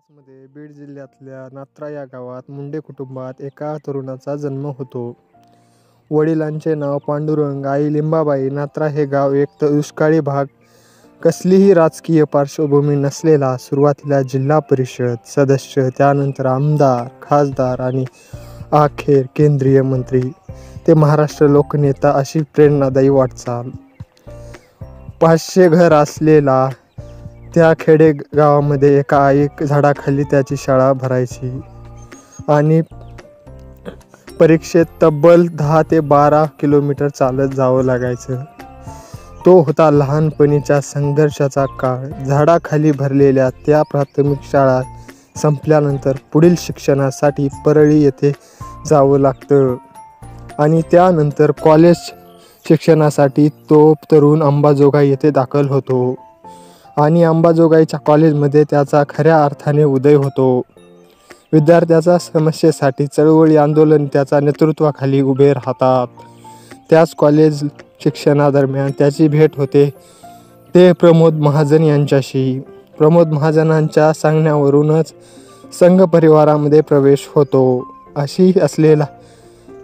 मध्ये बीड जिल्ह्यातल्या नात्रा या गावात मुंडे कुटुंबात एका तरुणाचा जन्म होतो. वडिलांचे नाव पांडुरंग, आई लिंबाबाई. नात्रा हे गाव एक दुष्काळी भाग, कसलीही राजकीय पार्श्वभूमी नसलेला. सुरुवातीला जिल्हा परिषद सदस्य, त्यानंतर आमदार, खासदार आणि अखेर केंद्रीय मंत्री ते महाराष्ट्र लोकनेता, अशी प्रेरणादायी वाटचाल. 500 घर असलेला त्या खेडेगावामध्ये एका झाडाखाली त्याची शाळा भरायची आणि परीक्षेत तब्बल 10 ते 12 किलोमीटर चालत जावं लागायचं. तो होता लहानपणीच्या संघर्षाचा काळ. झाडाखाली भरलेल्या त्या प्राथमिक शाळा संपल्यानंतर पुढील शिक्षणासाठी परळी येथे जावं लागतं आणि त्यानंतर कॉलेज शिक्षणासाठी तो तरुण अंबाजोगाई येथे दाखल होतो आणि अंबाजोगाईच्या कॉलेजमध्ये त्याचा खऱ्या अर्थाने उदय होतो. विद्यार्थ्याच्या समस्येसाठी चळवळी आंदोलन त्याच्या नेतृत्वाखाली उभे राहतात. त्याच कॉलेज शिक्षणादरम्यान त्याची भेट होते ते प्रमोद महाजन यांच्याशी. प्रमोद महाजनांच्या सांगण्यावरूनच संघ परिवारामध्ये प्रवेश होतो. अशी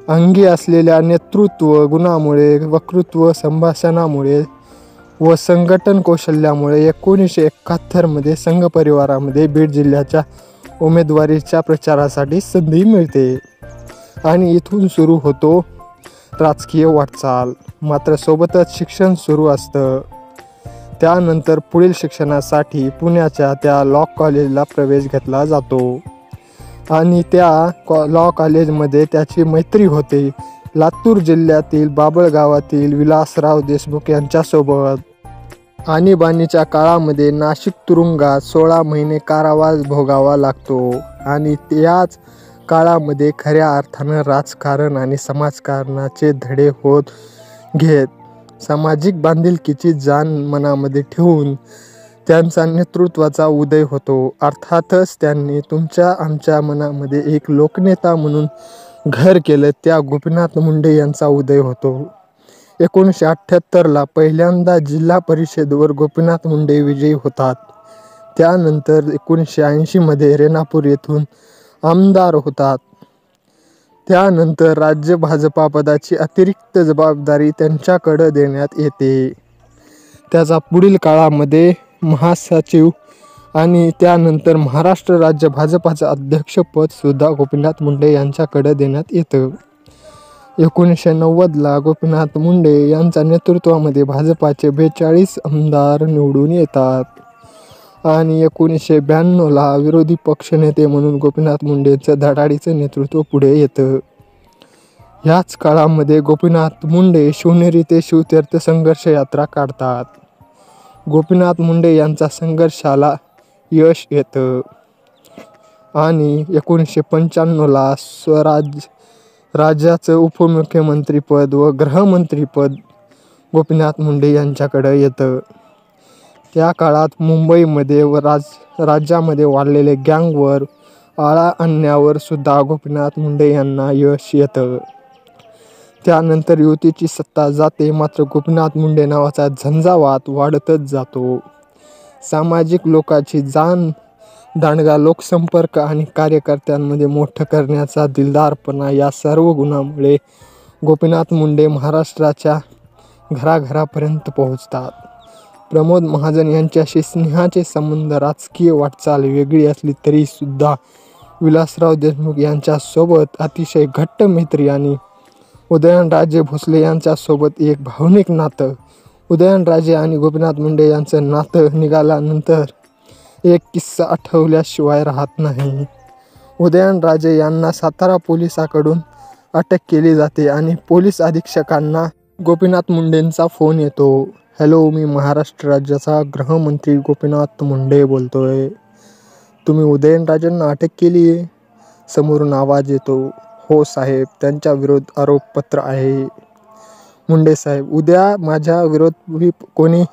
अंगी असलेल्या नेतृत्व गुणामुळे, वक्तृत्व संभाषणामुळे व संघटन कौशल्यामुळे 1971 मध्ये संघ परिवारामध्ये बीड जिल्ह्याच्या उमेदवारीच्या प्रचारासाठी संधी मिळते आणि इथून सुरू होतो राजकीय वाटचाल. मात्र सोबतच शिक्षण सुरू असतं. त्यानंतर पुढील शिक्षणासाठी पुण्याच्या त्या लॉ कॉलेजला प्रवेश घेतला जातो आणि त्या लॉ कॉलेजमध्ये त्याची मैत्री होते लातूर जिल्ह्यातील बाभळ गावातील विलासराव देशमुख यांच्यासोबत. आणीबाणीच्या काळामध्ये नाशिक तुरुंगात 16 महिने कारावास भोगावा लागतो आणि याच काळामध्ये खऱ्या अर्थानं राजकारण आणि समाजकारणाचे धडे होत घेत सामाजिक बांधिलकीची जाण मनामध्ये ठेवून त्यांचा नेतृत्वाचा उदय होतो. अर्थातच त्यांनी तुमच्या आमच्या मनामध्ये एक लोकनेता म्हणून घर केलं त्या गोपीनाथ मुंडे यांचा उदय होतो. 1978ला पहिल्यांदा जिल्हा परिषदेवर गोपीनाथ मुंडे विजयी होतात. त्यानंतर 1980 मध्ये रेणापूर येथून आमदार होतात. त्यानंतर राज्य भाजपा पदाची अतिरिक्त जबाबदारी त्यांच्याकडे देण्यात येते. त्याचा पुढील काळामध्ये महासचिव आणि त्यानंतर महाराष्ट्र राज्य भाजपाचं अध्यक्षपद सुद्धा गोपीनाथ मुंडे यांच्याकडे देण्यात येतं. 1990ला गोपीनाथ मुंडे यांच्या नेतृत्वामध्ये भाजपाचे 42 आमदार निवडून येतात आणि 1992ला विरोधी पक्षनेते म्हणून गोपीनाथ मुंडेंचं धडाडीचं नेतृत्व पुढे येतं. ह्याच काळामध्ये गोपीनाथ मुंडे शिवनेरी ते शिवतीर्थ संघर्ष यात्रा काढतात. गोपीनाथ मुंडे यांच्या संघर्षाला यश येतं आणि 1995ला राज्याचं उपमुख्यमंत्रीपद व गृहमंत्रीपद गोपीनाथ मुंडे यांच्याकडे येतं. त्या काळात मुंबईमध्ये व राज्यामध्ये वाढलेले गँगवर आळा आणण्यावर सुद्धा गोपीनाथ मुंडे यांना यश येतं. त्यानंतर युतीची सत्ता जाते, मात्र गोपीनाथ मुंडे नावाचा झंझावात वाढतच जातो. सामाजिक लोकांची जाण, दांडगा लोकसंपर्क आणि कार्यकर्त्यांमध्ये मोठं करण्याचा दिलदारपणा या सर्व गुणांमुळे गोपीनाथ मुंडे महाराष्ट्राच्या घराघरापर्यंत पोहोचतात. प्रमोद महाजन यांच्याशी स्नेहाचे संबंध, राजकीय वाटचाल वेगळी असली तरी सुद्धा विलासराव देशमुख यांच्यासोबत अतिशय घट्ट मैत्री आणि उदयनराजे भोसले यांच्यासोबत एक भावनिक नातं. उदयनराजे आणि गोपीनाथ मुंडे यांचं नातं निघाल्यानंतर एक किस्सा आठवल्याशिवाय राहत नाही. उदयनराजे यांना सातारा पोलिसांकडून अटक केली जाते आणि पोलीस अधीक्षकांना गोपीनाथ मुंडेंचा फोन येतो. हॅलो, मी महाराष्ट्र राज्याचा गृहमंत्री गोपीनाथ मुंडे बोलतोय. तुम्ही उदयनराजेंना अटक केली आहे? समोरून आवाज येतो. हो साहेब, त्यांच्या विरोधात आरोपपत्र आहे. मुंडे साहेब, उद्या माझ्या विरोधी कोणी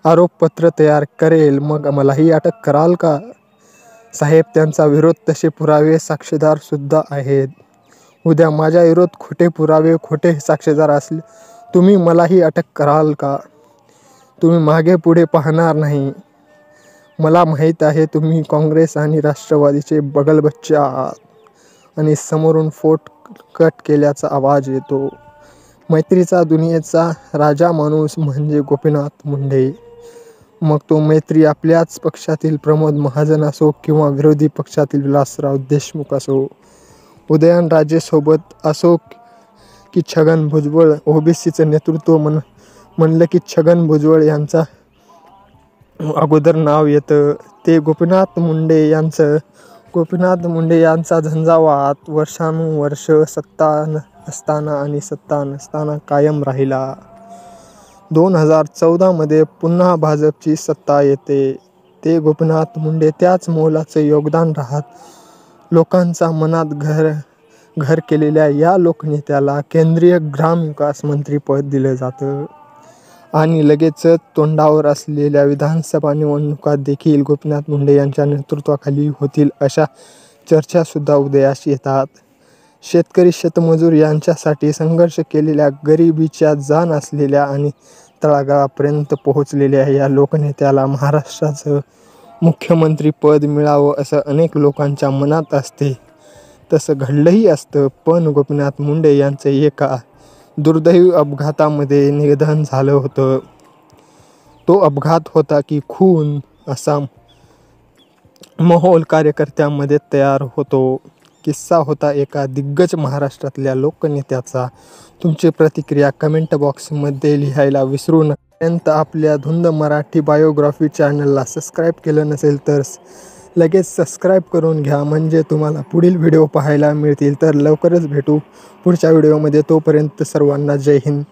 आरोपपत्र तयार करेल मग मलाही अटक कराल का? साहेब, त्यांचा विरोध तसे पुरावे साक्षीदार सुद्धा आहेत. उद्या माझ्या विरोधात खोटे पुरावे, खोटे साक्षीदार असले तुम्ही मलाही अटक कराल का? तुम्ही मागे पुढे पाहणार नाही. मला माहीत आहे तुम्ही काँग्रेस आणि राष्ट्रवादीचे बगलबच्चे आहात आणि समोरून फोट कट केल्याचा आवाज येतो. मैत्रीचा दुनियेचा राजा माणूस म्हणजे गोपीनाथ मुंडे. मग तो मैत्री आपल्याच पक्षातील प्रमोद महाजन असो किंवा विरोधी पक्षातील विलासराव देशमुख असो, उदयनराजेसोबत असो की छगन भुजबळ. ओबीसीचं नेतृत्व म्हणलं की छगन भुजबळ यांचा अगोदर नाव येतं. ते गोपीनाथ मुंडे यांचा झंझावात वर्षानुवर्ष सत्ता असताना आणि सत्ता नसताना कायम राहिला. 2014 मध्ये पुन्हा भाजपची सत्ता येते. ते गोपीनाथ मुंडे त्याच मोलाचं योगदान राहत लोकांचा मनात घर केलेल्या या लोकनेत्याला केंद्रीय ग्रामविकास मंत्रीपद दिलं जातं. आणि लगेचच तोंडावर असलेल्या विधानसभा निवडणुका देखील गोपीनाथ मुंडे यांच्या नेतृत्वाखाली होतील अशा चर्चासुद्धा उदयास येतात. शेतकरी शेतमजूर यांच्यासाठी संघर्ष केलेल्या, गरिबीच्या जाण असलेल्या आणि तळागाळापर्यंत पोहोचलेल्या या लोकनेत्याला महाराष्ट्राचं मुख्यमंत्रीपद मिळावं असं अनेक लोकांच्या मनात असते. तसं घडलंही असतं. पण गोपीनाथ मुंडे यांचं एका दुर्दैवी अपघातामध्ये निधन झालं होतं. तो अपघात होता की खून असा माहोल कार्यकर्त्यांमध्ये तयार होतो. किस्सा होता एका दिग्गज महाराष्ट्रातल्या लोकनेत्याचा. तुमची प्रतिक्रिया कमेंट बॉक्समध्ये लिहायला विसरू नका. आपल्या धुंद मराठी बायोग्राफी चॅनलला सबस्क्राईब केलं नसेल तर लगेच सबस्क्राईब करून घ्या, म्हणजे तुम्हाला पुढील व्हिडिओ पाहायला मिळतील. तर लवकरच भेटू पुढच्या व्हिडिओमध्ये. तोपर्यंत सर्वांना जय हिंद.